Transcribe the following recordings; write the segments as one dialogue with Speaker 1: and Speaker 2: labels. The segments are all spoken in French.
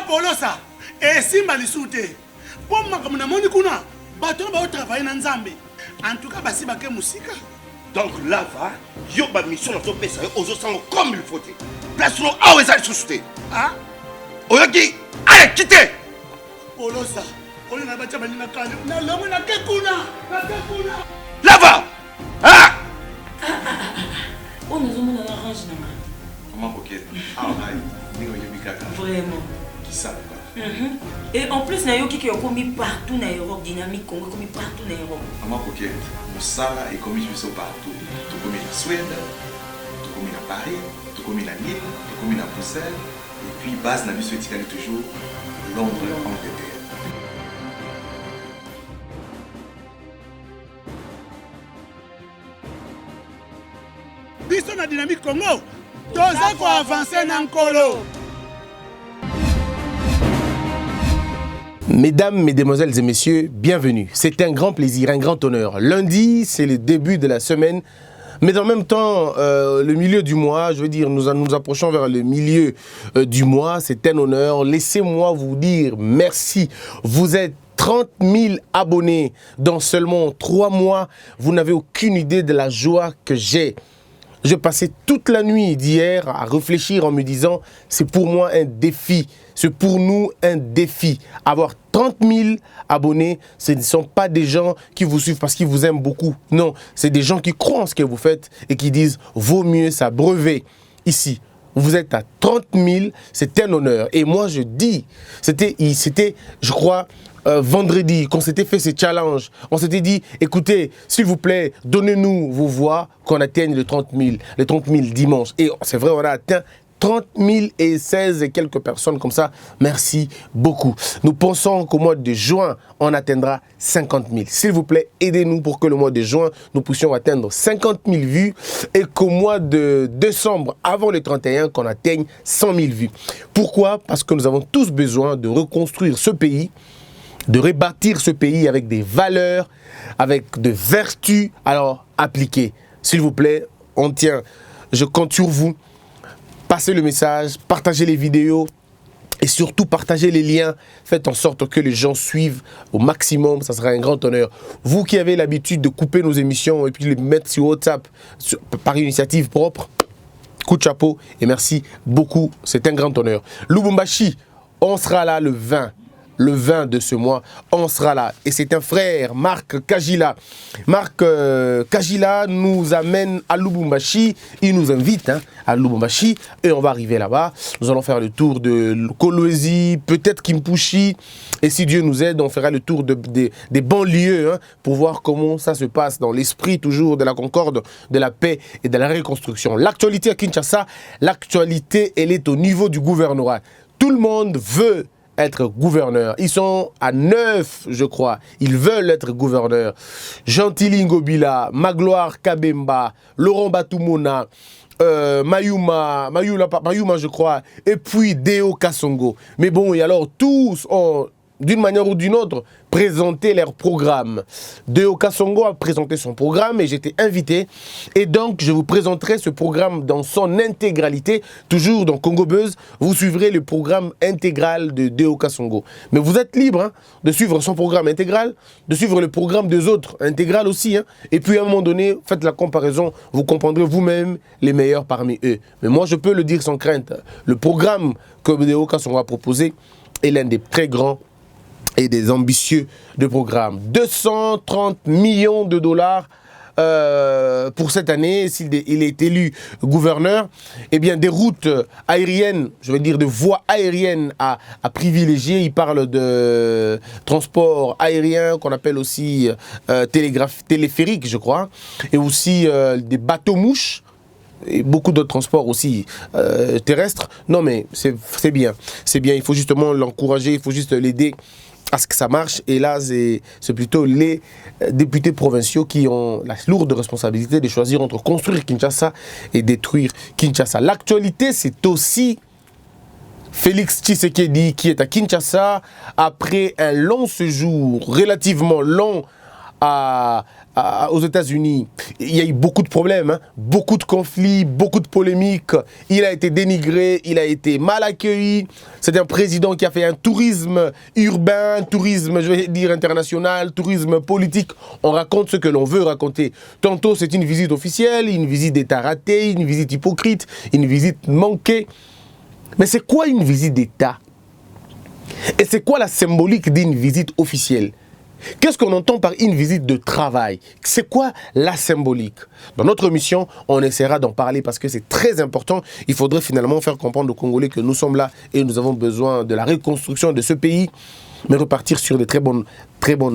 Speaker 1: Polosa, et Simba Lissoute. Pour moi, comme on a kuna, bateau va travailler dans Zambé. En tout cas, basi baké musique.
Speaker 2: Donc là, va, yo ba mission dans ton pays, aux autres comme il faut. Place nous à où est-ce souté.
Speaker 1: Ah?
Speaker 2: Oyaki, allez, quittez.
Speaker 1: Polosa, on a battu na kane. Na lomo na kekuna.
Speaker 2: Là va. Ah!
Speaker 3: On nous a mis dans l'orange.
Speaker 2: Comment coquette? Ah,
Speaker 3: vraiment.
Speaker 2: Qui ça?
Speaker 3: Et en plus, il y a qui ont commis partout dans l'Europe, dynamique, Congo, commis partout dans l'Europe.
Speaker 4: Maman coquette, ça est commis partout. Tout commis en Suède, tout commis à Paris, tout commis à Lille, tout commis à Bruxelles. Et puis, base n'a vu ce est toujours Londres, Angleterre.
Speaker 1: Biso na dynamique Congo. Toza ko avancer na nkolo.
Speaker 5: Mesdames, mesdemoiselles et messieurs, bienvenue. C'est un grand plaisir, un grand honneur. Lundi, c'est le début de la semaine. Mais en même temps, le milieu du mois, je veux dire, nous nous approchons vers le milieu du mois. C'est un honneur. Laissez-moi vous dire merci. Vous êtes 30 000 abonnés dans seulement 3 mois. Vous n'avez aucune idée de la joie que j'ai. Je passais toute la nuit d'hier à réfléchir en me disant, c'est pour moi un défi, c'est pour nous un défi. Avoir 30 000 abonnés, ce ne sont pas des gens qui vous suivent parce qu'ils vous aiment beaucoup. Non, c'est des gens qui croient en ce que vous faites et qui disent, vaut mieux s'abreuver ici. Vous êtes à 30 000, c'est un honneur. Et moi je dis, c'était je crois, vendredi, qu'on s'était fait ces challenges, on s'était dit, écoutez, s'il vous plaît, donnez-nous vos voix, qu'on atteigne les 30 000 dimanche. Et c'est vrai, on a atteint 30 016 et quelques personnes comme ça. Merci beaucoup. Nous pensons qu'au mois de juin, on atteindra 50 000. S'il vous plaît, aidez-nous pour que le mois de juin, nous puissions atteindre 50 000 vues et qu'au mois de décembre, avant le 31, qu'on atteigne 100 000 vues. Pourquoi? Parce que nous avons tous besoin de reconstruire ce pays, de rebâtir ce pays avec des valeurs, avec de vertus, alors appliquées. S'il vous plaît, on tient, je compte sur vous. Passez le message, partagez les vidéos et surtout partagez les liens. Faites en sorte que les gens suivent au maximum, ça sera un grand honneur. Vous qui avez l'habitude de couper nos émissions et puis les mettre sur WhatsApp par initiative propre, coup de chapeau et merci beaucoup, c'est un grand honneur. Lubumbashi, on sera là le 20 de ce mois, on sera là. Et c'est un frère, Marc Kajila. Marc Kajila nous amène à Lubumbashi. Il nous invite à Lubumbashi et on va arriver là-bas. Nous allons faire le tour de Kolwezi, peut-être Kimpushi. Et si Dieu nous aide, on fera le tour des banlieues pour voir comment ça se passe dans l'esprit toujours de la concorde, de la paix et de la reconstruction. L'actualité à Kinshasa, l'actualité, elle est au niveau du gouvernorat. Tout le monde veut être gouverneur. Ils sont à 9, je crois. Ils veulent être gouverneurs. Gentili Ngobila, Magloire Kabemba, Laurent Batumona, Mayuma, je crois, et puis Deo Kasongo. Mais bon, et alors tous ont, d'une manière ou d'une autre, présenté leur programme. Deo Kasongo a présenté son programme et j'étais invité. Et donc, je vous présenterai ce programme dans son intégralité. Toujours dans Congo Buzz, vous suivrez le programme intégral de Deo Kasongo. Mais vous êtes libre de suivre son programme intégral, de suivre le programme des autres intégral aussi. Et puis, à un moment donné, faites la comparaison. Vous comprendrez vous-même les meilleurs parmi eux. Mais moi, je peux le dire sans crainte. Le programme que Deo Kasongo a proposé est l'un des très grands et des ambitieux de programme. 230 millions de dollars pour cette année, s'il est élu gouverneur. Eh bien, des routes aériennes, je veux dire de voies aériennes à privilégier. Il parle de transport aérien qu'on appelle aussi téléphérique, je crois, et aussi des bateaux-mouches. Et beaucoup d'autres transports aussi terrestres. Non mais c'est bien, il faut justement l'encourager, il faut juste l'aider à ce que ça marche. Et là, c'est plutôt les députés provinciaux qui ont la lourde responsabilité de choisir entre construire Kinshasa et détruire Kinshasa. L'actualité, c'est aussi Félix Tshisekedi qui est à Kinshasa après un long séjour, relativement long, aux États-Unis, il y a eu beaucoup de problèmes, hein, beaucoup de conflits, beaucoup de polémiques. Il a été dénigré, il a été mal accueilli. C'est un président qui a fait un tourisme urbain, tourisme, je vais dire, international, tourisme politique. On raconte ce que l'on veut raconter. Tantôt, c'est une visite officielle, une visite d'État ratée, une visite hypocrite, une visite manquée. Mais c'est quoi une visite d'État? Et c'est quoi la symbolique d'une visite officielle? Qu'est-ce qu'on entend par une visite de travail? C'est quoi la symbolique? Dans notre émission, on essaiera d'en parler parce que c'est très important. Il faudrait finalement faire comprendre aux Congolais que nous sommes là et nous avons besoin de la reconstruction de ce pays, mais repartir sur de très bonnes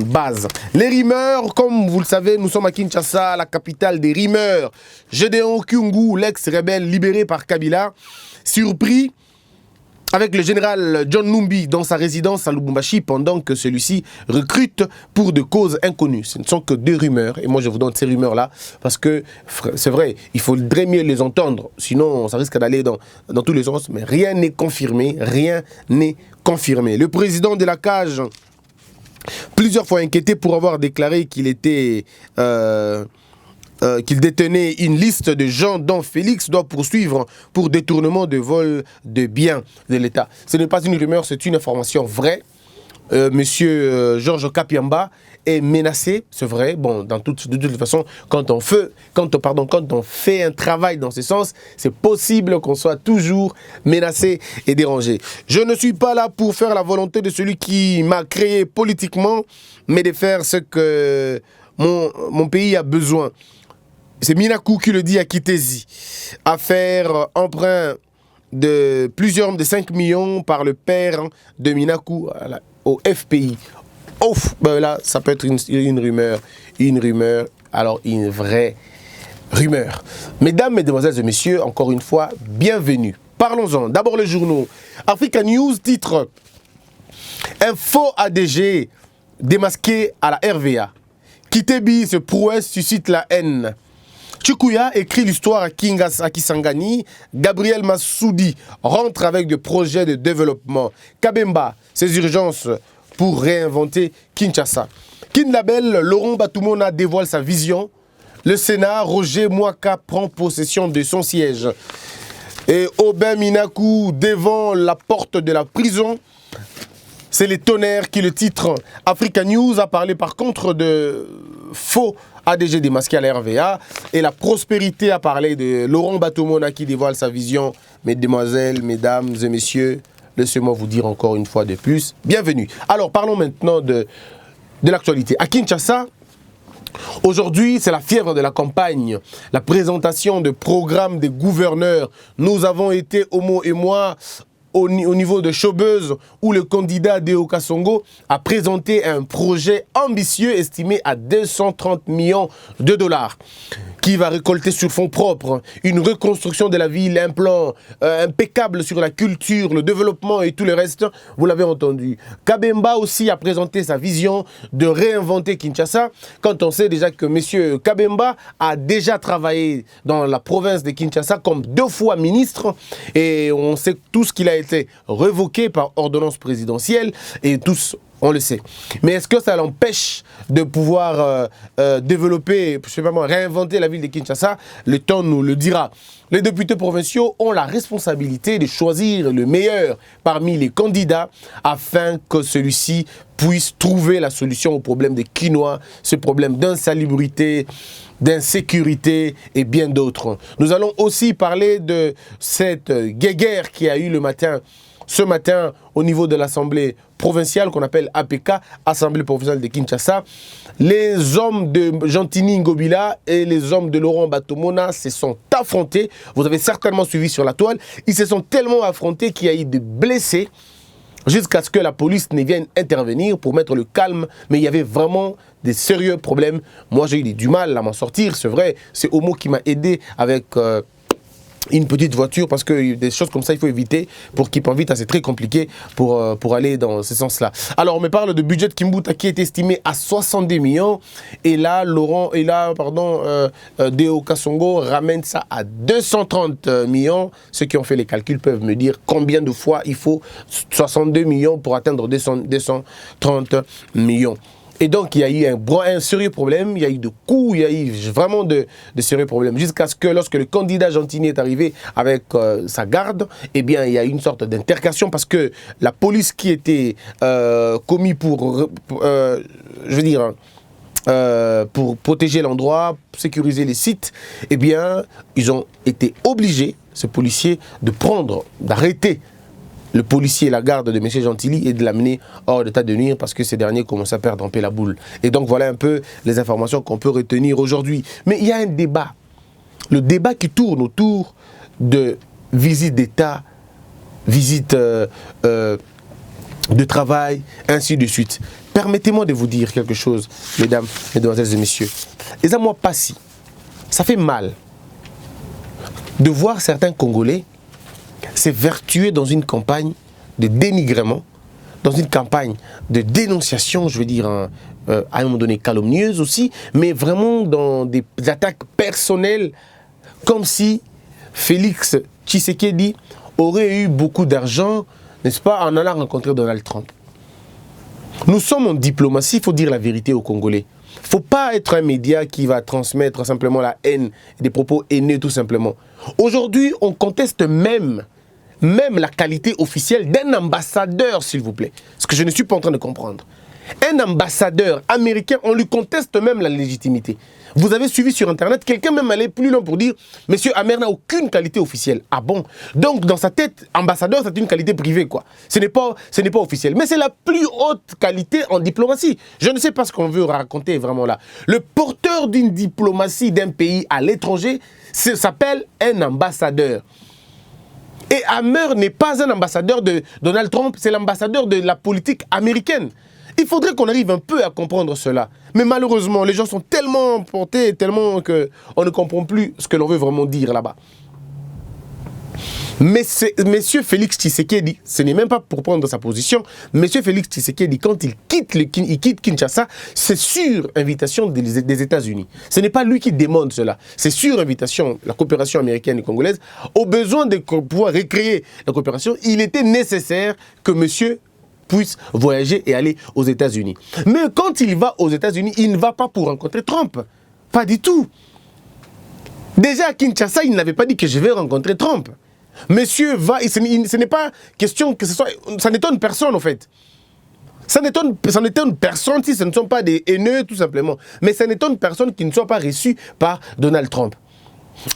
Speaker 5: bases. Les rimeurs, comme vous le savez, nous sommes à Kinshasa, la capitale des rimeurs. Gédéon Kyungu, l'ex-rebelle libéré par Kabila, surpris avec le général John Numbi dans sa résidence à Lubumbashi pendant que celui-ci recrute pour de causes inconnues. Ce ne sont que deux rumeurs, et moi je vous donne ces rumeurs-là, parce que c'est vrai, il faudrait mieux les entendre, sinon ça risque d'aller dans tous les sens, mais rien n'est confirmé, rien n'est confirmé. Le président de la cage, plusieurs fois inquiété pour avoir déclaré qu'il était... qu'il détenait une liste de gens dont Félix doit poursuivre pour détournement de vol de biens de l'État. Ce n'est pas une rumeur, c'est une information vraie. Monsieur Georges Kapiamba est menacé, c'est vrai. Bon, de toute façon, quand on fait un travail dans ce sens, c'est possible qu'on soit toujours menacé et dérangé. Je ne suis pas là pour faire la volonté de celui qui m'a créé politiquement, mais de faire ce que mon pays a besoin. C'est Minakou qui le dit à Kitezi. Affaire emprunt de 5 millions par le père de Minakou au FPI. Ouf, ben là, ça peut être une rumeur, alors une vraie rumeur. Mesdames, mesdemoiselles et messieurs, encore une fois, bienvenue. Parlons-en. D'abord les journaux. Africa News titre un faux ADG démasqué à la RVA. Kitebi, ce prouesse suscite la haine. Chukuya écrit l'histoire à Kisangani. Gabriel Massoudi rentre avec des projets de développement. Kabemba, ses urgences pour réinventer Kinshasa. Kinlabel, Laurent Batumona dévoile sa vision. Le Sénat, Roger Mwaka prend possession de son siège. Et Aubin Minakou devant la porte de la prison. C'est les tonnerres qui le titrent. Africa News a parlé par contre de faux ADG démasqué à la RVA. Et la prospérité a parlé de Laurent Batomona qui dévoile sa vision. Mesdemoiselles, mesdames et messieurs, laissez-moi vous dire encore une fois de plus, bienvenue. Alors parlons maintenant de l'actualité. À Kinshasa, aujourd'hui, c'est la fièvre de la campagne, la présentation de programmes des gouverneurs. Nous avons été, Omo et moi, au niveau de Chobeuse, où le candidat Deo Kasongo a présenté un projet ambitieux estimé à 230 millions de dollars, qui va récolter sur fonds propres une reconstruction de la ville, un plan impeccable sur la culture, le développement et tout le reste. Vous l'avez entendu. Kabemba aussi a présenté sa vision de réinventer Kinshasa, quand on sait déjà que M. Kabemba a déjà travaillé dans la province de Kinshasa comme 2 fois ministre, et on sait tous qu'il a été révoqué par ordonnance présidentielle, et tous on le sait. Mais est-ce que ça l'empêche de pouvoir développer, je sais pas moi, réinventer la ville de Kinshasa? Le temps nous le dira. Les députés provinciaux ont la responsabilité de choisir le meilleur parmi les candidats afin que celui-ci puisse trouver la solution au problème des Kinois, ce problème d'insalubrité, d'insécurité et bien d'autres. Nous allons aussi parler de cette guéguerre qui a eu ce matin au niveau de l'Assemblée provinciale qu'on appelle APK, Assemblée provinciale de Kinshasa. Les hommes de Gentini Ngobila et les hommes de Laurent Batomona se sont affrontés. Vous avez certainement suivi sur la toile. Ils se sont tellement affrontés qu'il y a eu des blessés jusqu'à ce que la police ne vienne intervenir pour mettre le calme. Mais il y avait vraiment des sérieux problèmes. Moi, j'ai eu du mal à m'en sortir, c'est vrai. C'est Omo qui m'a aidé avec une petite voiture, parce que des choses comme ça, il faut éviter. Pour qu'il parte vite, c'est très compliqué pour aller dans ce sens-là. Alors, on me parle de budget de Kimbuta qui est estimé à 70 millions. Et là, Deo Kasongo ramène ça à 230 millions. Ceux qui ont fait les calculs peuvent me dire combien de fois il faut 62 millions pour atteindre 230 millions. Et donc, il y a eu un sérieux problème, il y a eu de coups, il y a eu vraiment de sérieux problèmes. Jusqu'à ce que, lorsque le candidat Gentilly est arrivé avec sa garde, eh bien, il y a eu une sorte d'intercation parce que la police qui était commis pour protéger l'endroit, sécuriser les sites, eh bien, ils ont été obligés, ces policiers, d'arrêter le policier et la garde de M. Gentilly et de l'amener hors d'état de nuire parce que ces derniers commencent à perdre un peu la boule. Et donc voilà un peu les informations qu'on peut retenir aujourd'hui. Mais il y a un débat. Le débat qui tourne autour de visites d'État, visites de travail, ainsi de suite. Permettez-moi de vous dire quelque chose, mesdames, mesdemoiselles et messieurs. Et ça, moi, pas si. Ça fait mal de voir certains Congolais s'évertuer dans une campagne de dénigrement, dans une campagne de dénonciation, je veux dire, à un moment donné calomnieuse aussi, mais vraiment dans des attaques personnelles, comme si Félix Tshisekedi aurait eu beaucoup d'argent, n'est-ce pas, en allant rencontrer Donald Trump. Nous sommes en diplomatie, il faut dire la vérité aux Congolais. Il ne faut pas être un média qui va transmettre simplement la haine, des propos haineux tout simplement. Aujourd'hui, on conteste même la qualité officielle d'un ambassadeur, s'il vous plaît. Ce que je ne suis pas en train de comprendre. Un ambassadeur américain, on lui conteste même la légitimité. Vous avez suivi sur Internet, quelqu'un même allait plus loin pour dire « Monsieur Amer n'a aucune qualité officielle ». Ah bon? Donc, dans sa tête, ambassadeur, c'est une qualité privée, quoi. Ce n'est pas officiel. Mais c'est la plus haute qualité en diplomatie. Je ne sais pas ce qu'on veut raconter vraiment là. Le porteur d'une diplomatie d'un pays à l'étranger s'appelle un ambassadeur. Et Amer n'est pas un ambassadeur de Donald Trump, c'est l'ambassadeur de la politique américaine. Il faudrait qu'on arrive un peu à comprendre cela. Mais malheureusement, les gens sont tellement emportés, tellement qu'on ne comprend plus ce que l'on veut vraiment dire là-bas. Mais Monsieur Félix Tshisekedi, ce n'est même pas pour prendre sa position, Monsieur Félix Tshisekedi, quand il quitte Kinshasa, c'est sur invitation des États-Unis. Ce n'est pas lui qui demande cela, c'est sur invitation, la coopération américaine et congolaise. Au besoin de pouvoir recréer la coopération, il était nécessaire que Monsieur puisse voyager et aller aux États-Unis. Mais quand il va aux États-Unis, il ne va pas pour rencontrer Trump. Pas du tout. Déjà à Kinshasa, il n'avait pas dit que je vais rencontrer Trump. Monsieur va, ce n'est pas question que ce soit, ça n'étonne personne en fait. Ça n'étonne personne si ce ne sont pas des haineux tout simplement. Mais ça n'étonne personne qui ne soit pas reçu par Donald Trump.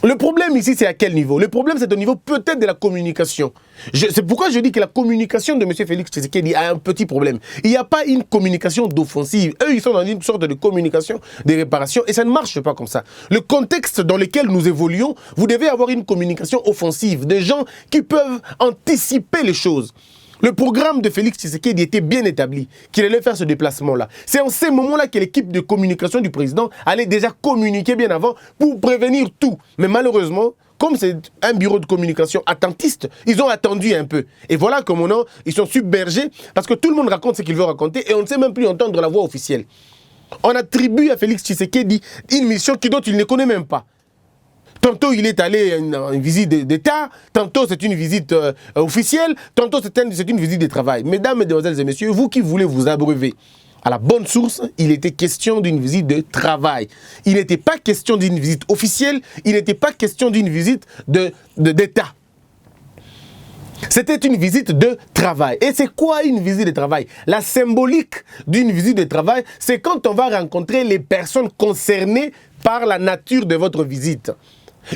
Speaker 5: Le problème ici, c'est à quel niveau? Le problème, c'est au niveau peut-être de la communication. C'est pourquoi je dis que la communication de M. Félix Tshisekedi a un petit problème. Il n'y a pas une communication d'offensive. Eux, ils sont dans une sorte de communication de réparation et ça ne marche pas comme ça. Le contexte dans lequel nous évoluons, vous devez avoir une communication offensive, des gens qui peuvent anticiper les choses. Le programme de Félix Tshisekedi était bien établi, qu'il allait faire ce déplacement-là. C'est en ces moments-là que l'équipe de communication du président allait déjà communiquer bien avant pour prévenir tout. Mais malheureusement, comme c'est un bureau de communication attentiste, ils ont attendu un peu. Et voilà comment ils sont submergés parce que tout le monde raconte ce qu'il veut raconter et on ne sait même plus entendre la voix officielle. On attribue à Félix Tshisekedi une mission dont il ne connaît même pas. Tantôt, il est allé à une visite d'État, tantôt, c'est une visite officielle, tantôt, c'est une visite de travail. Mesdames, mesdemoiselles et messieurs, vous qui voulez vous abreuver à la bonne source, il était question d'une visite de travail. Il n'était pas question d'une visite officielle, il n'était pas question d'une visite d'État. C'était une visite de travail. Et c'est quoi une visite de travail? La symbolique d'une visite de travail, c'est quand on va rencontrer les personnes concernées par la nature de votre visite.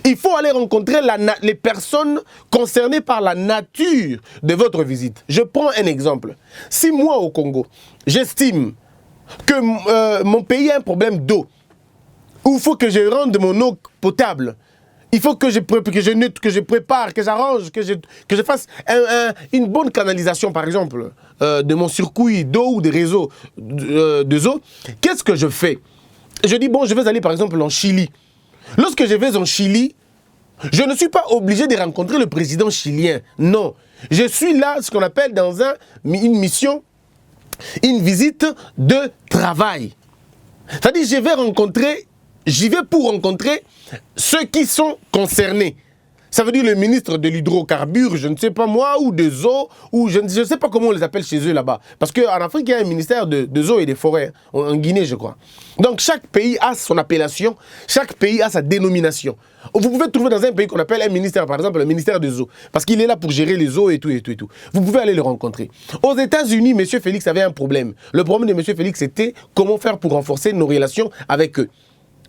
Speaker 5: Il faut aller rencontrer les personnes concernées par la nature de votre visite. Je prends un exemple. Si moi, au Congo, j'estime que mon pays a un problème d'eau, où il faut que je rende mon eau potable, il faut que je prépare, que j'arrange, que je fasse une bonne canalisation, par exemple, de mon circuit d'eau ou des réseaux de eau, qu'est-ce que je fais? Je dis, bon, je vais aller, par exemple, en Chili. Lorsque je vais en Chili, je ne suis pas obligé de rencontrer le président chilien. Non. Je suis là, ce qu'on appelle dans une mission, une visite de travail. C'est-à-dire, j'y vais pour rencontrer ceux qui sont concernés. Ça veut dire le ministre de l'hydrocarbure, je ne sais pas moi, ou des eaux, ou je ne sais pas comment on les appelle chez eux là-bas. Parce qu'en Afrique, il y a un ministère des eaux et des forêts, en Guinée, je crois. Donc chaque pays a son appellation, chaque pays a sa dénomination. Vous pouvez trouver dans un pays qu'on appelle un ministère, par exemple le ministère des eaux, parce qu'il est là pour gérer les eaux et tout, et tout, et tout. Vous pouvez aller le rencontrer. Aux États-Unis, M. Félix avait un problème. Le problème de M. Félix, c'était comment faire pour renforcer nos relations avec eux.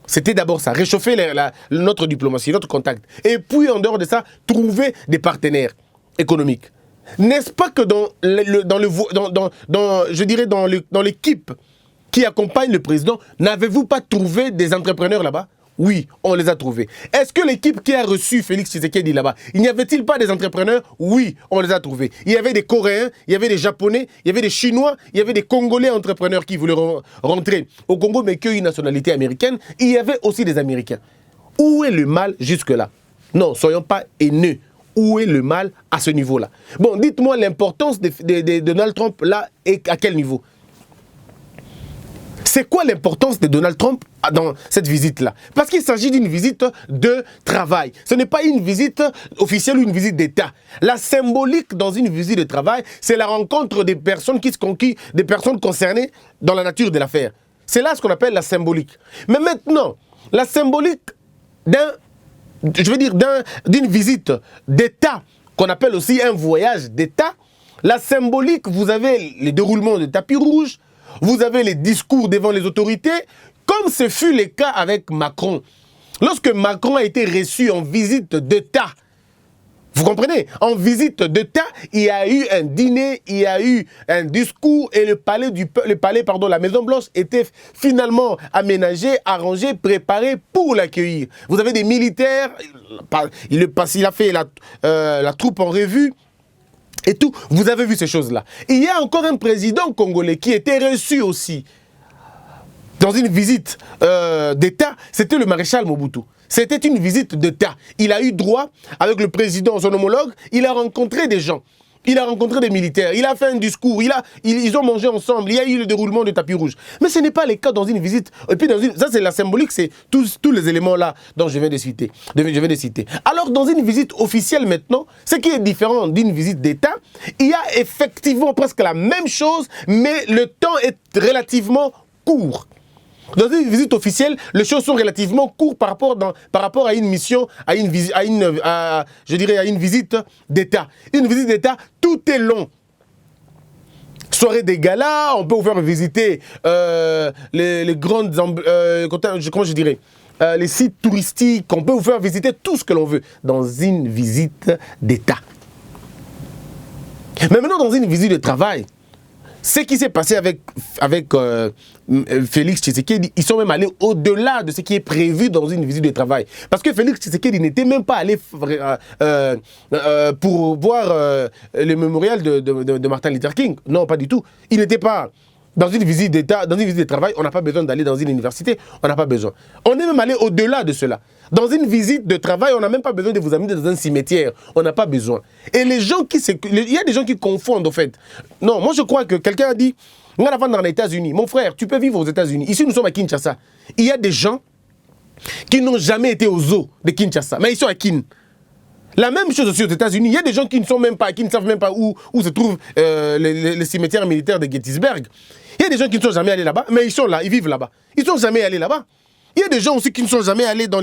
Speaker 5: C'était d'abord ça, réchauffer notre diplomatie, notre contact. Et puis, en dehors de ça, trouver des partenaires économiques. N'est-ce pas que dans l'équipe qui accompagne le président, n'avez-vous pas trouvé des entrepreneurs là-bas? Oui, on les a trouvés. Est-ce que l'équipe qui a reçu Félix Tshisekedi là-bas, il n'y avait-il pas des entrepreneurs? Oui, on les a trouvés. Il y avait des Coréens, il y avait des Japonais, il y avait des Chinois, il y avait des Congolais entrepreneurs qui voulaient rentrer au Congo, mais qui ont une nationalité américaine. Il y avait aussi des Américains. Où est le mal jusque-là? Non, soyons pas haineux. Où est le mal à ce niveau-là? Bon, dites-moi l'importance de Donald Trump là et à quel niveau? C'est quoi l'importance de Donald Trump dans cette visite-là? Parce qu'il s'agit d'une visite de travail. Ce n'est pas une visite officielle ou une visite d'État. La symbolique dans une visite de travail, c'est la rencontre des personnes des personnes concernées dans la nature de l'affaire. C'est là ce qu'on appelle la symbolique. Mais maintenant, la symbolique d'une visite d'État, qu'on appelle aussi un voyage d'État, la symbolique, vous avez les déroulements de tapis rouge, vous avez les discours devant les autorités, comme ce fut le cas avec Macron. Lorsque Macron a été reçu en visite d'État, vous comprenez? En visite d'État, il y a eu un dîner, il y a eu un discours et la Maison Blanche était finalement aménagée, arrangée, préparée pour l'accueillir. Vous avez des militaires, il a fait la troupe en revue. Et tout, vous avez vu ces choses-là. Il y a encore un président congolais qui était reçu aussi dans une visite d'État, c'était le maréchal Mobutu. C'était une visite d'État. Il a eu droit, avec le président, son homologue, il a rencontré des gens. Il a rencontré des militaires, il a fait un discours, ils ont mangé ensemble, il y a eu le déroulement de tapis rouge. Mais ce n'est pas le cas dans une visite. Et puis ça c'est la symbolique, c'est tous les éléments là dont je viens de citer. Alors dans une visite officielle maintenant, ce qui est différent d'une visite d'État, il y a effectivement presque la même chose, mais le temps est relativement court. Dans une visite officielle, les choses sont relativement courtes par rapport à une mission, à une visite d'État. Une visite d'État, tout est long. Soirée des galas, on peut vous faire visiter les grandes, les sites touristiques, on peut vous faire visiter tout ce que l'on veut dans une visite d'État. Mais maintenant, dans une visite de travail, ce qui s'est passé avec Félix Tshisekedi, ils sont même allés au-delà de ce qui est prévu dans une visite de travail. Parce que Félix Tshisekedi n'était même pas allé pour voir le mémorial de Martin Luther King. Non, pas du tout. Il n'était pas dans une visite d'État, dans une visite de travail. On n'a pas besoin d'aller dans une université. On n'a pas besoin. On est même allé au-delà de cela. Dans une visite de travail, on n'a même pas besoin de vous amener dans un cimetière. On n'a pas besoin. Et il y a des gens qui confondent, en fait. Non, moi je crois que quelqu'un a dit, on va dans les États-Unis. Mon frère, tu peux vivre aux États-Unis. Ici, nous sommes à Kinshasa. Il y a des gens qui n'ont jamais été aux eaux de Kinshasa, mais ils sont à Kin. La même chose aussi aux États-Unis. Il y a des gens qui ne sont même pas, qui ne savent même pas où se trouve le cimetière militaire de Gettysburg. Il y a des gens qui ne sont jamais allés là-bas, mais ils sont là, ils vivent là-bas. Ils ne sont jamais allés là-bas. Il y a des gens aussi qui ne sont jamais allés dans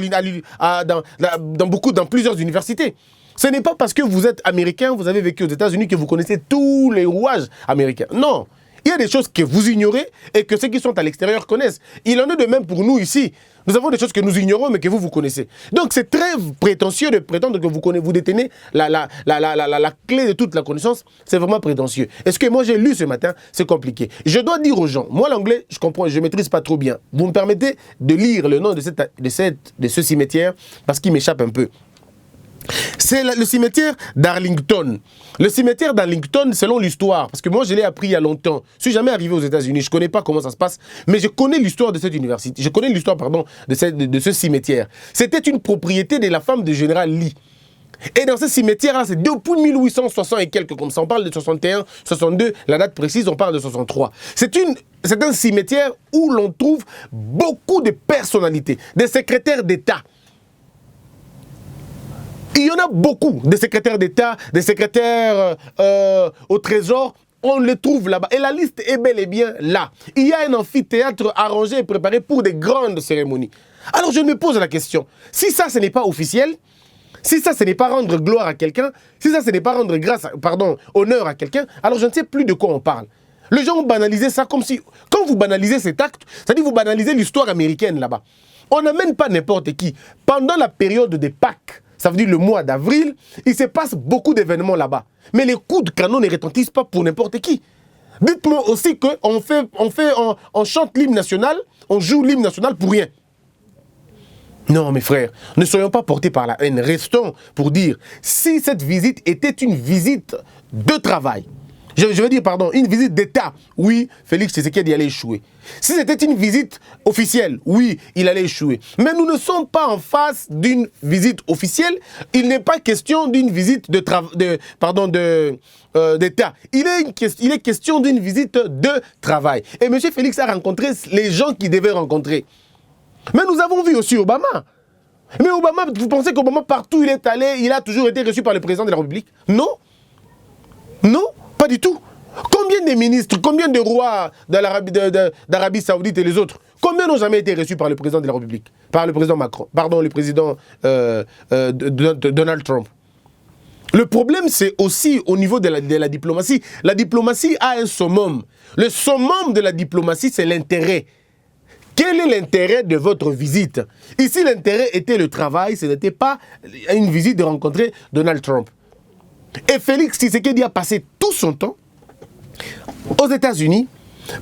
Speaker 5: plusieurs universités. Ce n'est pas parce que vous êtes américain, vous avez vécu aux États-Unis que vous connaissez tous les rouages américains. Non. Il y a des choses que vous ignorez et que ceux qui sont à l'extérieur connaissent. Il en est de même pour nous ici. Nous avons des choses que nous ignorons mais que vous connaissez. Donc c'est très prétentieux de prétendre que vous détenez la clé de toute la connaissance. C'est vraiment prétentieux. Est-ce que moi j'ai lu ce matin? C'est compliqué. Je dois dire aux gens, moi l'anglais, je comprends, je ne maîtrise pas trop bien. Vous me permettez de lire le nom de ce cimetière parce qu'il m'échappe un peu. C'est le cimetière d'Arlington. Le cimetière d'Arlington, selon l'histoire, parce que moi je l'ai appris il y a longtemps. Je ne suis jamais arrivé aux États-Unis, je ne connais pas comment ça se passe, mais je connais l'histoire de cette université. Je connais l'histoire, de ce cimetière. C'était une propriété de la femme du général Lee. Et dans ce cimetière-là, c'est depuis 1860 et quelques, comme ça. On parle de 61, 62, la date précise, on parle de 63. C'est un cimetière où l'on trouve beaucoup de personnalités, des secrétaires d'État. Il y en a beaucoup, des secrétaires d'État, des secrétaires au Trésor, on les trouve là-bas. Et la liste est bel et bien là. Il y a un amphithéâtre arrangé et préparé pour des grandes cérémonies. Alors je me pose la question, si ça, ce n'est pas officiel, si ça, ce n'est pas rendre gloire à quelqu'un, si ça, ce n'est pas rendre honneur à quelqu'un, alors je ne sais plus de quoi on parle. Les gens ont banalisé ça comme si, quand vous banalisez cet acte, c'est-à-dire vous banalisez l'histoire américaine là-bas. On n'amène pas n'importe qui. Pendant la période des Pâques, ça veut dire le mois d'avril, il se passe beaucoup d'événements là-bas. Mais les coups de canon ne retentissent pas pour n'importe qui. Dites-moi aussi qu'on chante l'hymne national, on joue l'hymne national pour rien. Non, mes frères, ne soyons pas portés par la haine. Restons pour dire, si cette visite était une visite de travail, je veux dire, pardon, une visite d'État, oui, Félix Tshisekedi allait échouer. Si c'était une visite officielle, oui, il allait échouer. Mais nous ne sommes pas en face d'une visite officielle. Il n'est pas question d'une visite d'État. Il est question d'une visite de travail. Et M. Félix a rencontré les gens qu'il devait rencontrer. Mais nous avons vu aussi Obama. Mais Obama, vous pensez qu'Obama, partout où il est allé, il a toujours été reçu par le président de la République? Non. Non, pas du tout. Combien de ministres, combien de rois d'Arabie Saoudite et les autres, combien n'ont jamais été reçus par le président de la République? Par le président Macron, pardon, le président Donald Trump. Le problème, c'est aussi au niveau de la diplomatie. La diplomatie a un summum. Le summum de la diplomatie, c'est l'intérêt. Quel est l'intérêt de votre visite? Ici, l'intérêt était le travail, ce n'était pas une visite de rencontrer Donald Trump. Et Félix Tshisekedi a passé tout son temps aux États-Unis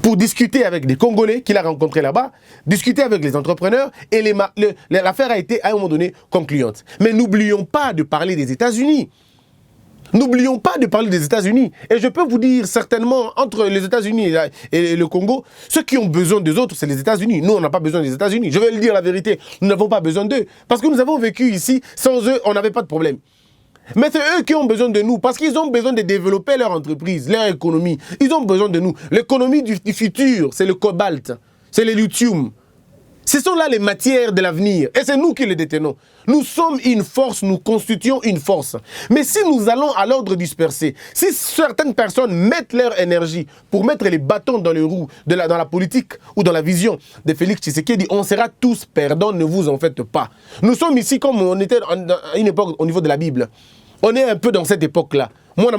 Speaker 5: pour discuter avec des Congolais qu'il a rencontrés là-bas, discuter avec les entrepreneurs, et l'affaire a été à un moment donné concluante. Mais n'oublions pas de parler des États-Unis. N'oublions pas de parler des États-Unis. Et je peux vous dire certainement, entre les États-Unis et le Congo, ceux qui ont besoin des autres, c'est les États-Unis. Nous, on n'a pas besoin des États-Unis. Je vais le dire la vérité, nous n'avons pas besoin d'eux. Parce que nous avons vécu ici, sans eux, on n'avait pas de problème. Mais c'est eux qui ont besoin de nous, parce qu'ils ont besoin de développer leur entreprise, leur économie. Ils ont besoin de nous. L'économie du futur, c'est le cobalt, c'est le lithium. Ce sont là les matières de l'avenir, et c'est nous qui les détenons. Nous sommes une force, nous constituons une force. Mais si nous allons à l'ordre dispersé, si certaines personnes mettent leur énergie pour mettre les bâtons dans les roues dans la politique ou dans la vision de Félix Tshisekedi, on sera tous perdants, ne vous en faites pas. Nous sommes ici comme on était à une époque au niveau de la Bible. On est un peu dans cette époque-là. Moi,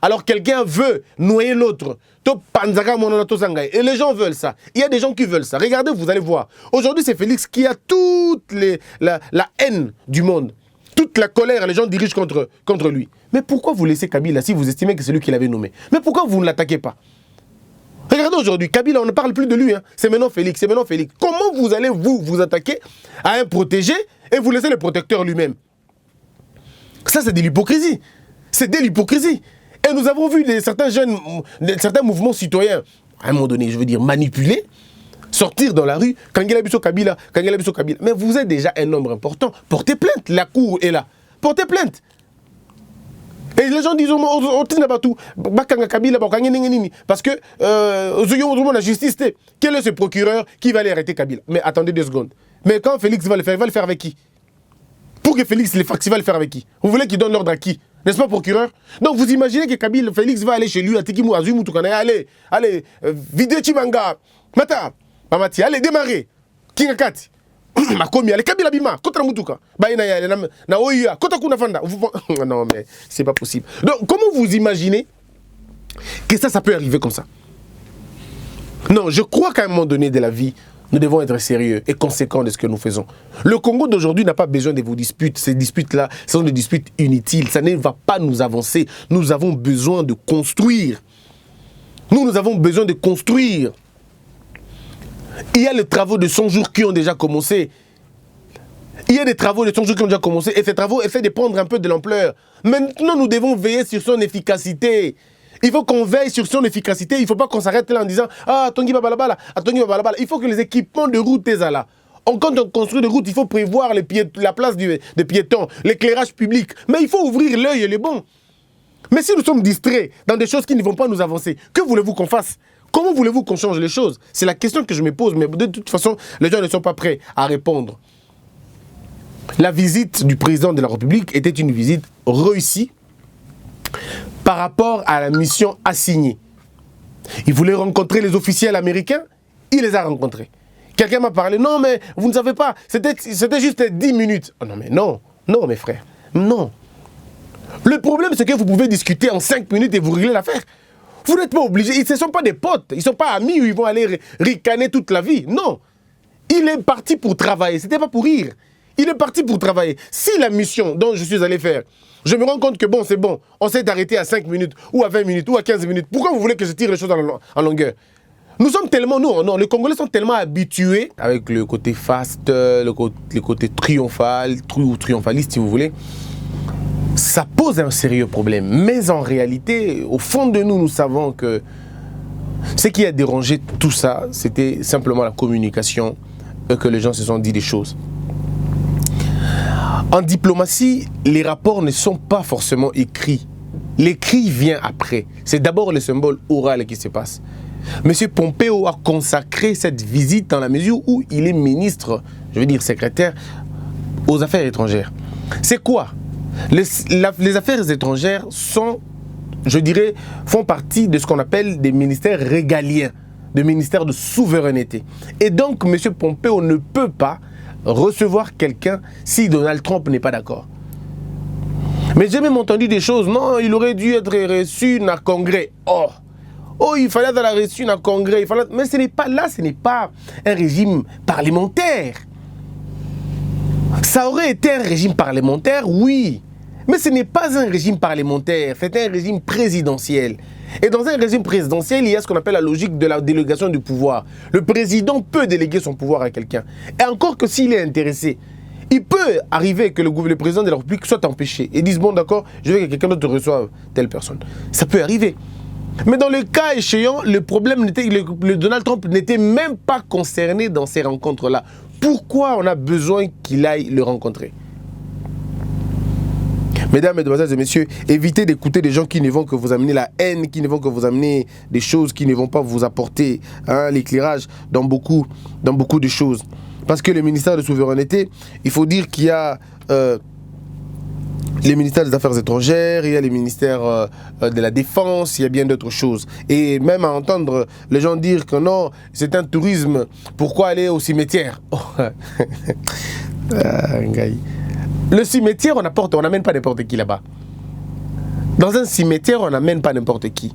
Speaker 5: alors quelqu'un veut noyer l'autre. Et les gens veulent ça. Il y a des gens qui veulent ça. Regardez, vous allez voir. Aujourd'hui, c'est Félix qui a toute la haine du monde. Toute la colère, les gens dirigent contre lui. Mais pourquoi vous laissez Kabila si vous estimez que c'est lui qui l'avait nommé? Mais pourquoi vous ne l'attaquez pas? Regardez aujourd'hui, Kabila, on ne parle plus de lui. Hein. C'est maintenant Félix, c'est maintenant Félix. Comment vous allez vous attaquer à un protégé et vous laissez le protecteur lui-même? Ça, c'est de l'hypocrisie. C'est de l'hypocrisie. Et nous avons vu certains mouvements citoyens, à un moment donné, je veux dire, manipulés, sortir dans la rue, Kangela Biso Kabila. Mais vous êtes déjà un nombre important. Portez plainte, la cour est là. Portez plainte. Et les gens disent, parce que la justice, quel est ce procureur qui va aller arrêter Kabila? Mais attendez 2 secondes. Mais quand Félix va le faire, il va le faire avec qui? Pour que Félix le fasse, il va le faire avec qui? Vous voulez qu'il donne l'ordre à qui? N'est-ce pas, procureur? Donc vous imaginez que Félix va aller chez lui, à Tikimu, à Zumu, allez, videz Chibanga, Mata, Mamati, allez, démarrez, Kingakati, Makomi, allez, Kabila Bima, Kotra Mutuka, Baïna, na Oya, Kota Kuna Fanda. Non, mais c'est pas possible. Donc, comment vous imaginez que ça peut arriver comme ça? Non, je crois qu'à un moment donné de la vie, nous devons être sérieux et conséquents de ce que nous faisons. Le Congo d'aujourd'hui n'a pas besoin de vos disputes. Ces disputes-là, ce sont des disputes inutiles. Ça ne va pas nous avancer. Nous avons besoin de construire. Nous avons besoin de construire. Il y a les travaux de 100 jours qui ont déjà commencé. Et ces travaux essaient de prendre un peu de l'ampleur. Maintenant, nous devons veiller sur son efficacité. Il faut qu'on veille sur son efficacité. Il ne faut pas qu'on s'arrête là en disant « Ah, Tongi Babalabala, Tongi Babalabala ». Il faut que les équipements de route soient là. Quand on construit des routes, il faut prévoir la place des piétons, l'éclairage public. Mais il faut ouvrir l'œil et les bons. Mais si nous sommes distraits dans des choses qui ne vont pas nous avancer, que voulez-vous qu'on fasse? Comment voulez-vous qu'on change les choses? C'est la question que je me pose, mais de toute façon, les gens ne sont pas prêts à répondre. la visite du président de la République était une visite réussie par rapport à la mission assignée. Il voulait rencontrer les officiels américains, il les a rencontrés. Quelqu'un m'a parlé, non mais vous ne savez pas, c'était juste 10 minutes. Oh, non mais non, non mes frères, non. Le problème c'est que vous pouvez discuter en 5 minutes et vous régler l'affaire. Vous n'êtes pas obligés, ils ne sont pas des potes, ils ne sont pas amis où ils vont aller ricaner toute la vie. Non, il est parti pour travailler, c'était pas pour rire. Il est parti pour travailler. Si la mission dont je suis allé faire, je me rends compte que bon, c'est bon, on s'est arrêté à 5 minutes, ou à 20 minutes, ou à 15 minutes, pourquoi vous voulez que je tire les choses en longueur? Nous sommes tellement, non, les Congolais sont tellement habitués avec le côté fast, le côté triomphal, ou triomphaliste si vous voulez. Ça pose un sérieux problème. Mais en réalité, au fond de nous, nous savons que ce qui a dérangé tout ça, c'était simplement la communication, que les gens se sont dit des choses. En diplomatie, les rapports ne sont pas forcément écrits. L'écrit vient après. C'est d'abord le symbole oral qui se passe. Monsieur Pompeo a consacré cette visite dans la mesure où il est ministre, je veux dire secrétaire, aux affaires étrangères. C'est quoi? Les affaires étrangères sont, je dirais, font partie de ce qu'on appelle des ministères régaliens, des ministères de souveraineté. Et donc, monsieur Pompeo ne peut pas recevoir quelqu'un si Donald Trump n'est pas d'accord. Mais j'ai même entendu des choses, non, il aurait dû être reçu dans le Congrès. Oh, il fallait être reçu dans le Congrès. Mais ce n'est pas là, ce n'est pas un régime parlementaire. Ça aurait été un régime parlementaire, oui. Mais ce n'est pas un régime parlementaire, c'est un régime présidentiel. Et dans un régime présidentiel, il y a ce qu'on appelle la logique de la délégation du pouvoir. Le président peut déléguer son pouvoir à quelqu'un. Et encore que s'il est intéressé, il peut arriver que le président de la République soit empêché et dise, bon d'accord, je veux que quelqu'un d'autre reçoive telle personne. Ça peut arriver. Mais dans le cas échéant, le problème n'était, le Donald Trump n'était même pas concerné dans ces rencontres-là. Pourquoi on a besoin qu'il aille le rencontrer? Mesdames, Mesdemoiselles et Messieurs, évitez d'écouter des gens qui ne vont que vous amener la haine, qui ne vont que vous amener des choses qui ne vont pas vous apporter l'éclairage dans beaucoup de choses. Parce que le ministère de souveraineté, il faut dire qu'il y a les ministères des Affaires étrangères, il y a les ministères de la Défense, il y a bien d'autres choses. Et même à entendre les gens dire que non, c'est un tourisme, pourquoi aller au cimetière? Le cimetière, on n'amène pas n'importe qui là-bas. Dans un cimetière, on n'amène pas n'importe qui.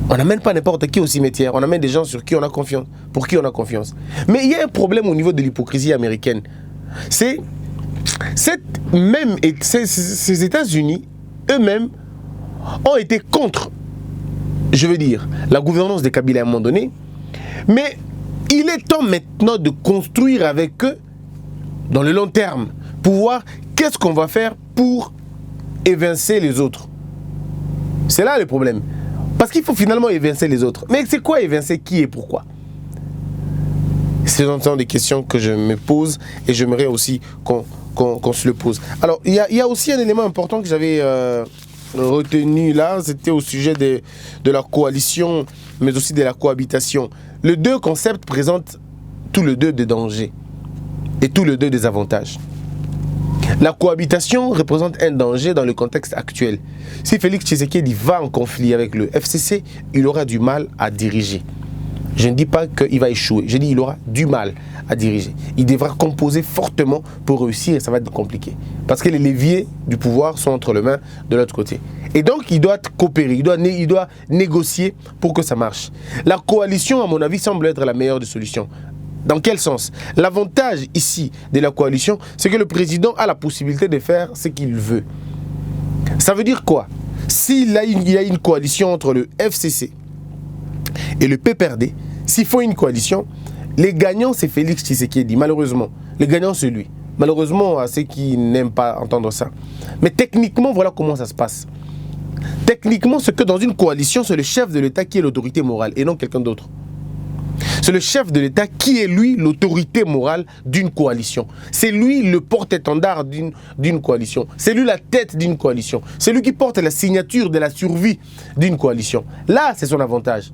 Speaker 5: On n'amène pas n'importe qui au cimetière. On amène des gens sur qui on a confiance, pour qui on a confiance. Mais il y a un problème au niveau de l'hypocrisie américaine. C'est ces États-Unis, eux-mêmes, ont été contre, je veux dire, la gouvernance de Kabila à un moment donné. Mais il est temps maintenant de construire avec eux dans le long terme, pour voir qu'est-ce qu'on va faire pour évincer les autres. C'est là le problème. Parce qu'il faut finalement évincer les autres. Mais c'est quoi évincer qui et pourquoi? Ce sont des questions que je me pose et j'aimerais aussi qu'on se le pose. Alors, il y a aussi un élément important que j'avais retenu là, c'était au sujet de la coalition, mais aussi de la cohabitation. Les deux concepts présentent tous les deux des dangers. Et tous les deux des avantages. La cohabitation représente un danger dans le contexte actuel. Si Félix Tshisekedi va en conflit avec le FCC, il aura du mal à diriger. Je ne dis pas qu'il va échouer, je dis qu'il aura du mal à diriger. Il devra composer fortement pour réussir et ça va être compliqué. Parce que les leviers du pouvoir sont entre les mains de l'autre côté. Et donc il doit coopérer, il doit négocier pour que ça marche. La coalition, à mon avis, semble être la meilleure des solutions. Dans quel sens? L'avantage ici de la coalition, c'est que le président a la possibilité de faire ce qu'il veut. Ça veut dire quoi? S'il y a une coalition entre le FCC et le PPRD, s'il faut une coalition, les gagnants, c'est Félix Tshisekedi, malheureusement. Les gagnants, c'est lui. Malheureusement, à ceux qui n'aiment pas entendre ça. Mais techniquement, voilà comment ça se passe. Techniquement, c'est que dans une coalition, c'est le chef de l'État qui est l'autorité morale et non quelqu'un d'autre. C'est le chef de l'État qui est, lui, l'autorité morale d'une coalition. C'est lui le porte-étendard d'une coalition. C'est lui la tête d'une coalition. C'est lui qui porte la signature de la survie d'une coalition. Là, c'est son avantage.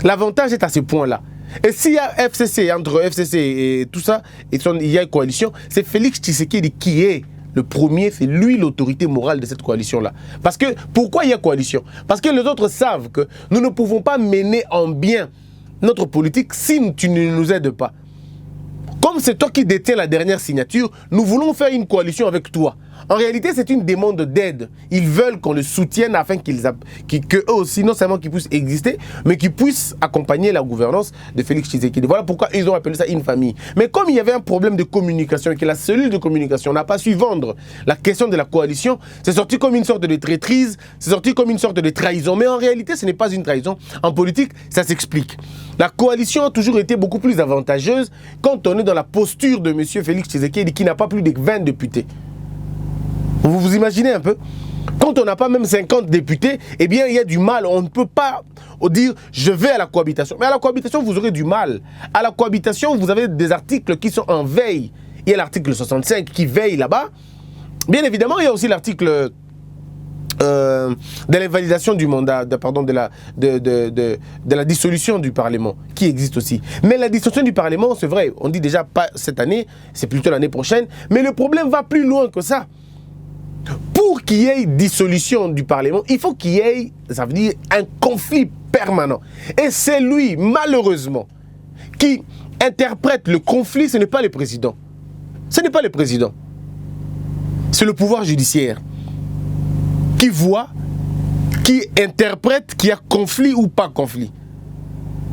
Speaker 5: L'avantage est à ce point-là. Et s'il y a FCC, entre FCC et tout ça, il y a une coalition, c'est Félix Tshisekedi qui est le premier, c'est lui l'autorité morale de cette coalition-là. Parce que, pourquoi il y a coalition? Parce que les autres savent que nous ne pouvons pas mener en bien notre politique si tu ne nous aides pas. Comme c'est toi qui détiens la dernière signature, nous voulons faire une coalition avec toi. En réalité, c'est une demande d'aide. Ils veulent qu'on le soutienne afin qu'eux aussi, non seulement qu'ils puissent exister, mais qu'ils puissent accompagner la gouvernance de Félix Tshisekedi. Voilà pourquoi ils ont appelé ça une famille. Mais comme il y avait un problème de communication et que la cellule de communication n'a pas su vendre la question de la coalition, c'est sorti comme une sorte de traîtrise, c'est sorti comme une sorte de trahison. Mais en réalité, ce n'est pas une trahison. En politique, ça s'explique. La coalition a toujours été beaucoup plus avantageuse quand on est dans la posture de M. Félix Tshisekedi qui n'a pas plus de 20 députés. Vous vous imaginez un peu? Quand on n'a pas même 50 députés, eh bien, il y a du mal. On ne peut pas dire « je vais à la cohabitation ». Mais à la cohabitation, vous aurez du mal. À la cohabitation, vous avez des articles qui sont en veille. Il y a l'article 65 qui veille là-bas. Bien évidemment, il y a aussi l'article de l'invalidation du mandat, de la dissolution du Parlement, qui existe aussi. Mais la dissolution du Parlement, c'est vrai, on dit déjà pas cette année, c'est plutôt l'année prochaine. Mais le problème va plus loin que ça. Pour qu'il y ait dissolution du Parlement, il faut qu'il y ait, ça veut dire, un conflit permanent. Et c'est lui, malheureusement, qui interprète le conflit, ce n'est pas le président. Ce n'est pas le président. C'est le pouvoir judiciaire qui voit, qui interprète qu'il y a conflit ou pas conflit.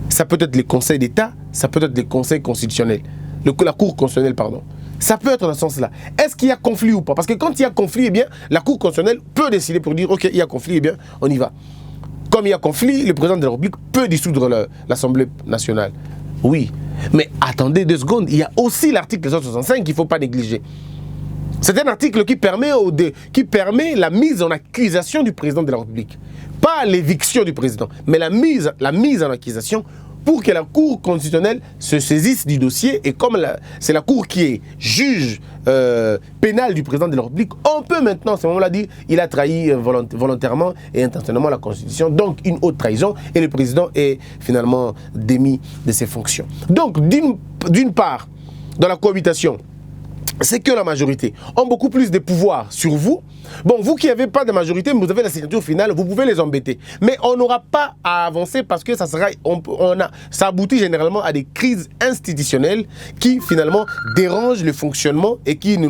Speaker 5: Ça peut être le Conseil d'État, ça peut être le Conseil constitutionnel, la Cour constitutionnelle, pardon. Ça peut être dans ce sens-là. Est-ce qu'il y a conflit ou pas? Parce que quand il y a conflit, eh bien, la Cour constitutionnelle peut décider pour dire, OK, il y a conflit, eh bien, on y va. Comme il y a conflit, le président de la République peut dissoudre l'Assemblée nationale. Oui. Mais attendez 2 secondes, il y a aussi l'article 165 qu'il ne faut pas négliger. C'est un article qui permet la mise en accusation du président de la République. Pas l'éviction du président, mais la mise en accusation pour que la Cour constitutionnelle se saisisse du dossier. Et comme c'est la Cour qui est juge pénal du président de la République, on peut maintenant, à ce moment-là, dire qu'il a trahi volontairement et intentionnellement la Constitution, donc une haute trahison, et le président est finalement démis de ses fonctions. Donc, d'une part, dans la cohabitation, c'est que la majorité ont beaucoup plus de pouvoir sur vous. Bon, vous qui n'avez pas de majorité, mais vous avez la signature finale, vous pouvez les embêter. Mais on n'aura pas à avancer parce que ça aboutit généralement à des crises institutionnelles qui finalement dérangent le fonctionnement et qui ne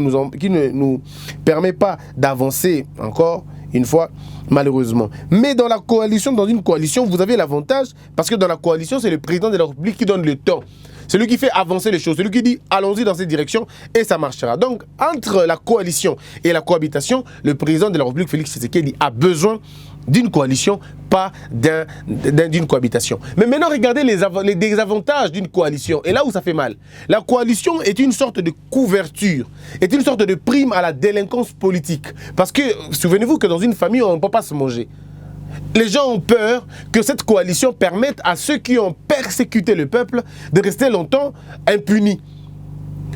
Speaker 5: nous permet pas d'avancer encore une fois, malheureusement. Mais dans la coalition, dans une coalition, vous avez l'avantage parce que dans la coalition, c'est le président de la République qui donne le temps. C'est lui qui fait avancer les choses, c'est lui qui dit allons-y dans cette direction et ça marchera. Donc, entre la coalition et la cohabitation, le président de la République, Félix Tshisekedi, a besoin d'une coalition, pas d'une cohabitation. Mais maintenant, regardez les désavantages d'une coalition. Et là où ça fait mal, la coalition est une sorte de couverture, est une sorte de prime à la délinquance politique. Parce que, souvenez-vous que dans une famille, on ne peut pas se manger. Les gens ont peur que cette coalition permette à ceux qui ont persécuté le peuple de rester longtemps impunis.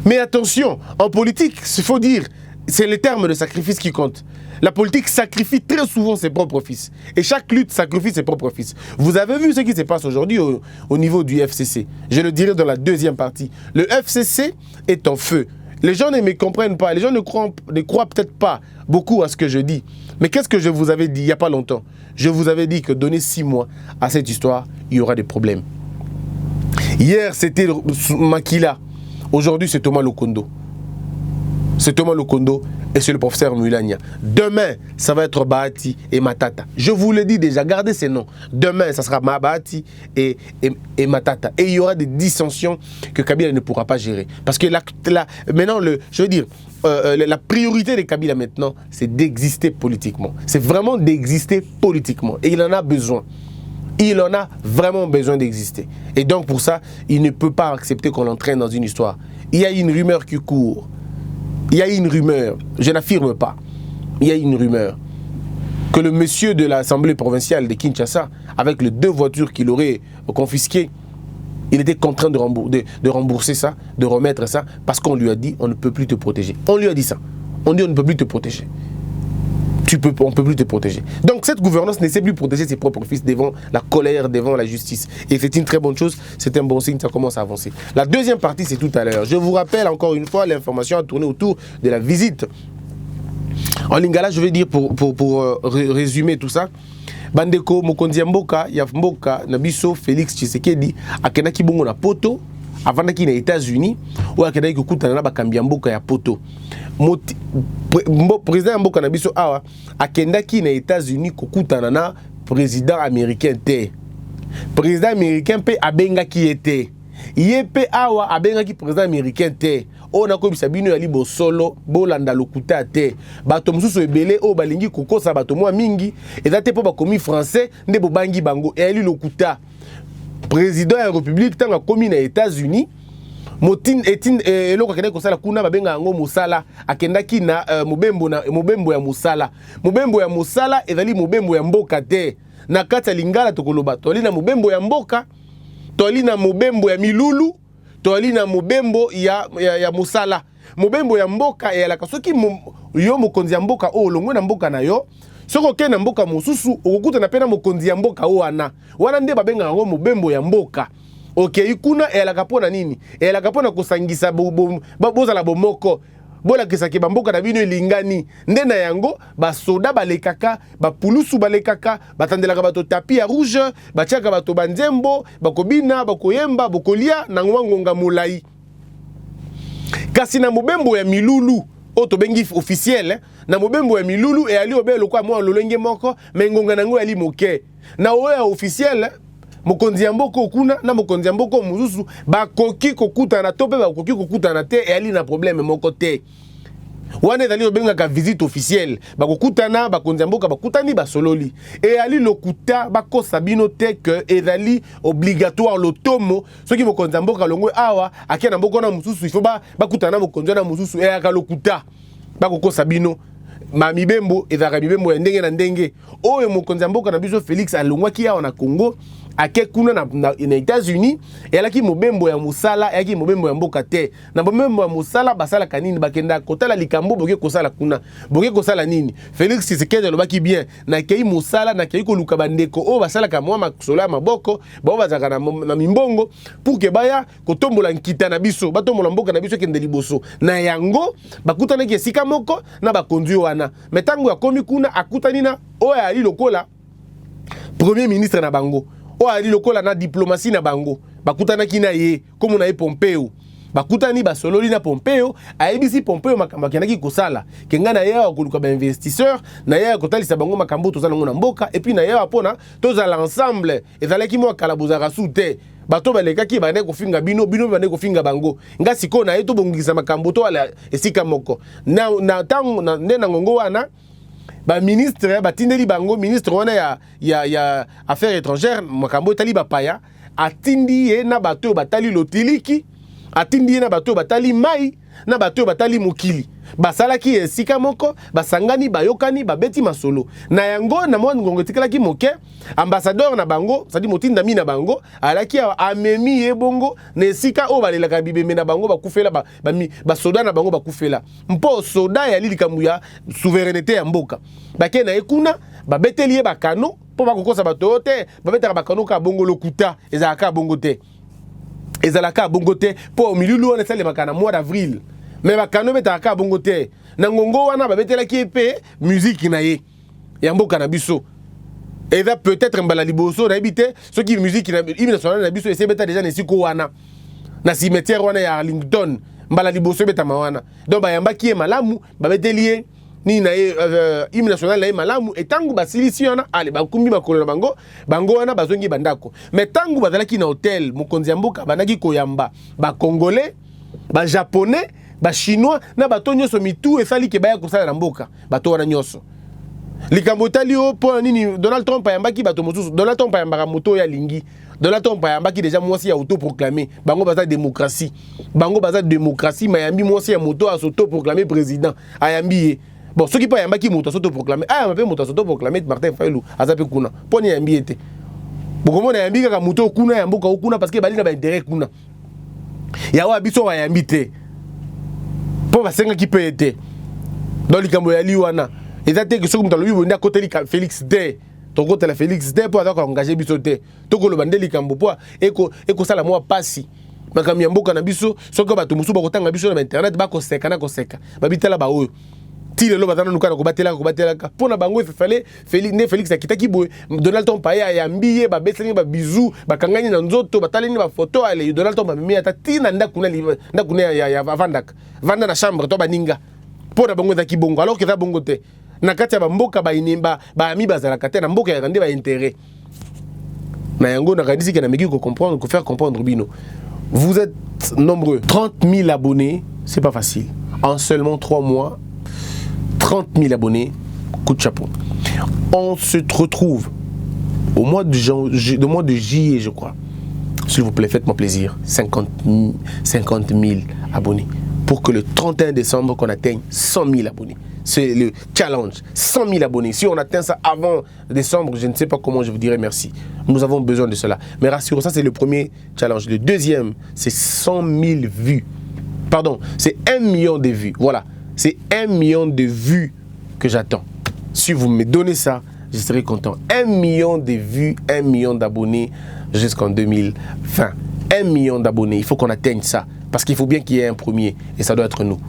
Speaker 5: Mais attention, en politique, il faut dire, c'est le terme de sacrifice qui compte. La politique sacrifie très souvent ses propres fils. Et chaque lutte sacrifie ses propres fils. Vous avez vu ce qui se passe aujourd'hui au niveau du FCC. Je le dirai dans la deuxième partie. Le FCC est en feu. Les gens ne me comprennent pas. Les gens ne croient peut-être pas beaucoup à ce que je dis. Mais qu'est-ce que je vous avais dit il n'y a pas longtemps? Je vous avais dit que donner 6 mois à cette histoire, il y aura des problèmes. Hier, c'était Makila. Aujourd'hui, c'est Thomas Lokondo. C'est Thomas Lokondo et c'est le professeur Mulania. Demain, ça va être Bahati et Matata. Je vous le dis déjà, gardez ces noms. Demain, ça sera Bahati et Matata. Et il y aura des dissensions que Kabila ne pourra pas gérer. Parce que maintenant, la priorité de Kabila maintenant, c'est d'exister politiquement. C'est vraiment d'exister politiquement. Et il en a besoin. Il en a vraiment besoin d'exister. Et donc pour ça, il ne peut pas accepter qu'on l'entraîne dans une histoire. Il y a une rumeur qui court. Il y a une rumeur, je n'affirme pas, il y a une rumeur que le monsieur de l'Assemblée provinciale de Kinshasa, avec les 2 voitures qu'il aurait confisquées, il était contraint de rembourser ça, de remettre ça, parce qu'on lui a dit on ne peut plus te protéger. On lui a dit ça. On dit on ne peut plus te protéger. on ne peut plus te protéger. Donc cette gouvernance ne sait plus protéger ses propres fils devant la colère, devant la justice. Et c'est une très bonne chose, c'est un bon signe, ça commence à avancer. La deuxième partie, c'est tout à l'heure. Je vous rappelle encore une fois, l'information a tourné autour de la visite. En lingala, je vais dire pour résumer tout ça. Bandeko, Mokonzi Mboka, Yaf Mboka, Nabiso, Félix Tshisekedi, Akenaki Bongo na poto, avant d'aller aux États-Unis, ou Akenaki Kutana Bakambi Mboka ya poto. Président Mboka Nabiso Awa, Akendaki na États-Unis Kutana na président américain te. Président américain pe abenga qui était. Yepe Awa abenga qui président américain te. On a comme Sabino yali bo solo bolanda lokuta te bato mususu ebele o balingi kokosa bato mwa mingi ezate po bakomi français nde bobangi bango yali lokuta président ya république tanga komi na États-Unis motin etin eloko kende kosala kuna babenga ngo musala akendaki na mobembo ya musala ezali mobembo ya mboka te na kati ya lingala tokoloba toli na mobembo ya mboka toli na mobembo ya milulu toali na mobembo ya musala mobembo ya mboka ya soki yo mokonzi ya mboka o longwe na mboka na yo soko ke na mboka mosusu okukuta na pena mokonzi ya mboka o wana nde babenga ngo mobembo ya mboka okay kuna elaka pona nini elaka pona kosangisa bozala bomoko bola kisaki bamboka na bino elingani nde na yango basoda balekaka bapulusu balekaka batandelaka bato tapi ya rouge batiaka bato banzembo bakobina bakoyemba bokolia na ngonga molai kasi na mobembo ya milulu oto bengi officiel na mobembo ya milulu e ali obelo kwa mwa lolenge moko mengonga nango ali moke na oya officiel mokonzi ya mboko kuna na mokonzi ya mboko mususu bakoki kokutana to pe bakoki kokutana te e ali na problème moko te wana ezali obenga ka visite officielle bakokutana bakonzi ya mboka bakutani basololi e ali lokuta bakosa bino te que ezali obligatoire lotomo soki mokonzi ya mboka longwe awa akia na mboko na mususu il faut bakutana mokonzi na mususu e aka lokuta bakokosa bino ma mibembo ezaka mibembo ya ndenge na ndenge oyo mokonzi ya mboka na biso Félix alongwaki awa na Congo ake kuna na États-Unis elaki mobembo ya musala elaki mobembo ya mboka te na mobembo ya musala basala kanini bakenda kotala likambo boke kosala kuna boke kosala nini Félix Tshisekedi alobaki bien na kei musala na kei koluka bandeko o basala ka mwa makosolo ya maboko bao bazaka na mimbongo pour que baya kotombola nkita na biso batombola mboka na biso kende liboso na yango bakutana ki esika moko na bakonzi wana metango ya komi kuna akutani na oya ali lokola premier ministre na bango o ali lokola na diplomatie na bango bakutana kina ye comme na ye Pompeo bakutani basololi na Pompeo ayebisi Pompeo makambo kenaki kosala kenga na ye akoluka ba investisseur na ye akotalisa bango makambo tozala ngo na mboka et puis na ye apona tozala ensemble ezalaki mo kala bozaka sute bato balekaki bane kofinga bino bane kofinga bango nga siko na ye to bongisa makambo to ala esika moko na tango na ndena ngongo wana ba ministre batindeli bango ministre wana ya affaires étrangères makambo etali bapaya atindi ye na bato batali lotiliki atindi ye na bato batali mai na bato batali mokili basalaki esika moko basangani bayokani babeti masolo na yango na mwa ngongo tikalaki moke ambassadeur na bango sadi motindami na bango alaki amemi ye bongo na esika o balelaka bibembe na bango bakufela basoda na bango bakufela mpo soda ya likambo ya souveraineté ya mboka bake na ekuna babeteli ye bakano po bakokosa bato te babetaka bakano ka bongo lokuta ezalaka bongo te ezalaka bongo te po milulu wana esalemaka na mois d'avril mais bakano betaka bongo te na ngongo wana babetelaki epe musique na ye ya mboka na biso eza peut-être mbala liboso na ebite soki musique na hymne national na biso esebeta déjà na esiko wana na cimetière wana ya Arlington mbala liboso betama wana donc bayambaki ye malamu babeteli ye ni na ye hymne national na ye malamu etangu basilisi wana ale bakumbi makolo na bango wana bazongi bandako mais tangu bazalaki na hotel mokonzi ya mboka bandaki koyamba ba congolais ba japonais ba chinois na bato nyonso mitu esali ke baya kosala na mboka bato wana nyonso likambo tali o po nini Donald Trump ayambaki bato mosusu Donald Trump ayambaka moto ya lingi Donald Trump ayambaki déjà mwasi ya autoproclamé bango baza démocratie mayambi mwasi ya moto a s'autoproclamer président ayambi ye bon soki pa yambaki moto a s'autoproclamer ayamba pe moto a s'autoproclamer Martin Fayulu azape kuna poni yambi ete bokomona yambi kaka moto kuna ya mboka kuna parce que bali na ba intérêt kuna ya wa biso ayambi te po basenga ki pe ete dans likambo ya liwana Et ça, que ce que vous avez côté Félix D. Ton côté la Félix D pour avoir engagé Bissoté. Ton côté le bandeli Kambopo et que ça la moi passi. Makamia mboka na biso, soko bato musu bakotanga biso na internet ba ko seka na ko seka. Ba bitala ba oyo. Tile lo batana nuka na ko batela ka. Pona bango il fallait Félix akitaki boy. Donald Trump ya yambiye ba besani ba bisou, ba kangani na nzoto, ba taleni ba photo ale Donald Trump mi ata tina ndakuna ya vandak. Vanda na chambre to baninga. Pona bango zaki bongo alors que ta bongo te. Na kati ya bamboka ba inemba ba ami bazalaka te na mboka ya kande ba intérêt. Na yango na kanisi kana meki ko comprendre, ko faire comprendre bino. Vous êtes nombreux. 30 000 abonnés, c'est pas facile. En seulement 3 mois, 30 000 abonnés, coup de chapeau. On se retrouve au mois de juillet, je crois. S'il vous plaît, faites-moi plaisir. 50 000 abonnés. Pour que le 31 décembre, qu'on atteigne 100 000 abonnés. C'est le challenge. 100 000 abonnés. Si on atteint ça avant décembre, je ne sais pas comment je vous dirai merci. Nous avons besoin de cela. Mais rassurez-vous, ça c'est le premier challenge. Le deuxième, c'est 100 000 vues. Pardon, c'est 1 million de vues. Voilà. C'est 1 million de vues que j'attends. Si vous me donnez ça, je serai content. 1 million de vues, 1 million d'abonnés jusqu'en 2020. 1 million d'abonnés. Il faut qu'on atteigne ça. Parce qu'il faut bien qu'il y ait un premier. Et ça doit être nous.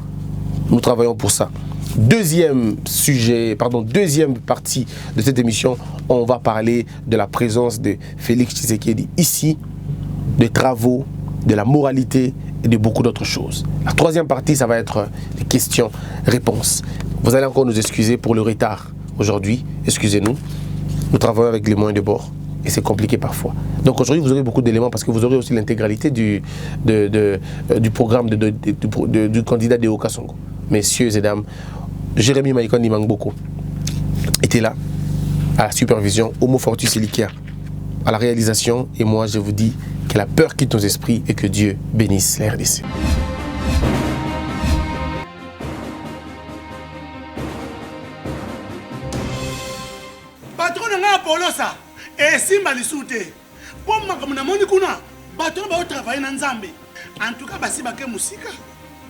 Speaker 5: Nous travaillons pour ça. Deuxième partie de cette émission, on va parler de la présence de Félix Tshisekedi ici, des travaux, de la moralité et de beaucoup d'autres choses. La troisième partie, ça va être des questions-réponses. Vous allez encore nous excuser pour le retard aujourd'hui. Excusez-nous. Nous travaillons avec les moyens de bord et c'est compliqué parfois. Donc aujourd'hui, vous aurez beaucoup d'éléments parce que vous aurez aussi l'intégralité du programme du candidat de Okasongo. Messieurs et dames, Jérémy Maïkondi Mangboko était là, à la supervision, Homo Fortus Elikia, à la réalisation, et moi je vous dis que la peur quitte nos esprits et que Dieu bénisse la RDC.
Speaker 1: Patron nga Polosa, et Simba Lissoute, pour ma moni kuna, patron va travailler dans Nzambe. En tout cas, basi bake musika.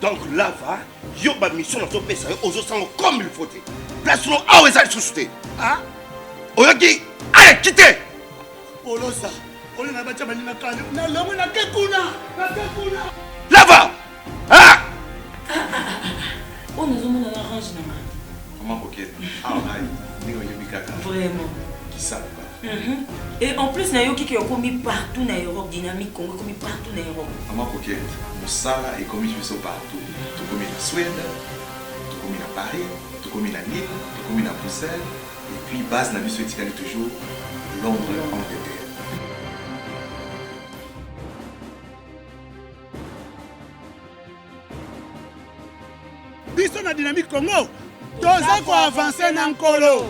Speaker 2: Donc là, va, yo ba mission na to pesa yo ozo sango comme il faut. Place no awe za susute.
Speaker 1: Ah?
Speaker 2: Oyoki, allez quitter.
Speaker 1: Polosa, on na bacha bani na kale. Na longo na kekuna.
Speaker 2: Là va. Ah!
Speaker 3: On nous a arrangé na.
Speaker 4: Comment coquette? Ah, ni oyobi kaka.
Speaker 3: Vraiment.
Speaker 4: Qui ça pas?
Speaker 3: Et en plus, Nayo qui est commis partout en Europe, dynamique, Congo commis partout en Europe.
Speaker 4: Maman coquette, Moussala est commis partout. Tout commis en Suède, tout commis à Paris, tout commis à Nîmes, tout commis à Bruxelles. Et puis, base n'a vu ce toujours Londres, Angleterre.
Speaker 1: Biso na dynamique Congo, toza ko avancer na nkolo.